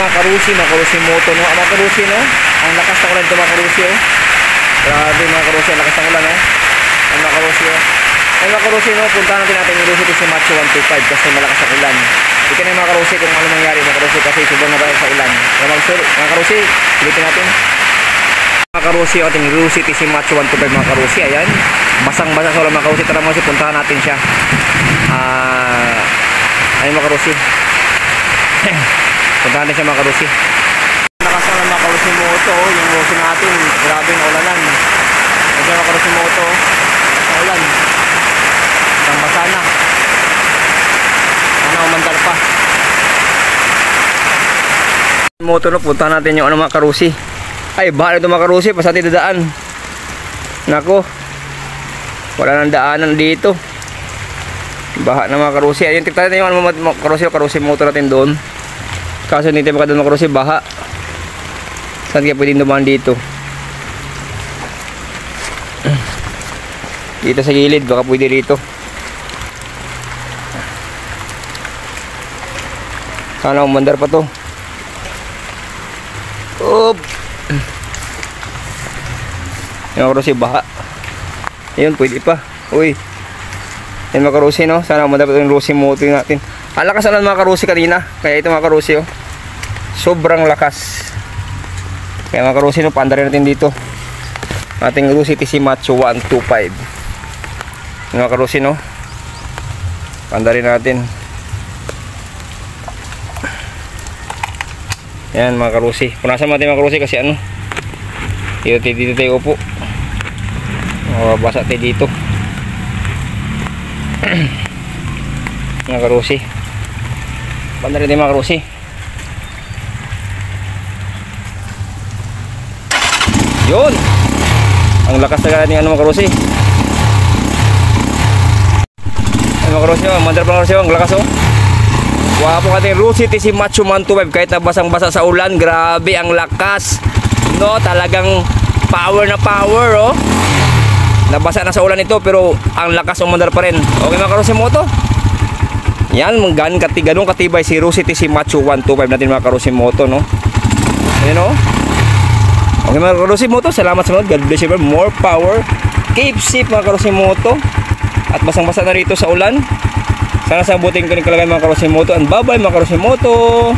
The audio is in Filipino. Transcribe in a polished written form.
Mga karusi moto, no? Mga karusi, no? Ang lakas ng ulan ito, mga karusi, oh. Grabe, mga karusi, ang lakas ng ulan, no? Ang mga karusi, oh. Ay, mga karusi, no? Puntahan natin yung Rusi Tishimatsu 125 kasi malakas ang ulan. Ika na yung mga karusi kung ano nangyari, mga karusi, kasi sobrang nabalik sa ulan. Mga karusi, ulitin natin. Mga karusi, ating Rusi Tishimatsu 125, mga karusi, ayan. Basang-basa sa ulan, mga karusi. Tara, mga karusi, puntahan natin siya. Ayun, mga karusi. Puntahan natin siya, mga karusi. Lakas ng mga karusi moto, yung Rusi natin. Grabe yung ulanan. Ayun, mga karusi moto. Sa ulan. Basa na. Sana umandar pa. Moto, no, puntahan natin yung mga karusi. Ay, bahal ito mga karusi, pasati dadaan. Nako. Wala nang daanan dito. Baha na mga karusi. Ayun, tignan natin yung mga karusi moto natin doon. Kaso hindi tayo makadaan mga karusi, baha. Saan kaya pwedeng dumaan dito? Dito sa gilid, baka pwede rito. Sana umandar pa to. Oop. Yung karusi, baha. Ayun, pwede pa. Uy. Yan mga karusi, no? Sana umandar pa yung Rusi moto natin. Ang lakas na mga karusi kanina. Kaya ito mga karusi, oh. Sobrang lakas. Kaya mga karusi, no, paandarin natin dito ating Rusi Tishimatsu 125. Mga karusi, no, paandarin natin. Yan mga karusi. Punasan natin mga karusi kasi ano, dito tayo upo. Basa tayo dito. Mga karusi, paandarin natin mga karusi. Yun! Ang lakas na ganyan mga karusi. Ay mga karusi, mandar pa mga karusi, ang lakas, oh. Wapo ating Rusi Tishimatsu 125 kahit na basang-basa sa ulan. Grabe ang lakas, no? Talagang power na power, oh. Nabasa na sa ulan ito pero ang lakas umandar pa rin. Okay mga karusi moto. Yan, ganong katibay si Rusi Tishimatsu 125 natin mga karusi moto, no? Ayan, oh. Okay mga karusi moto, salamat sa mga. God bless you, more power. Keep safe mga karusi moto. At basang-basa na rito sa ulan. Sana sabutin ko rin kalagay mga karusi moto. And bye bye mga karusi moto.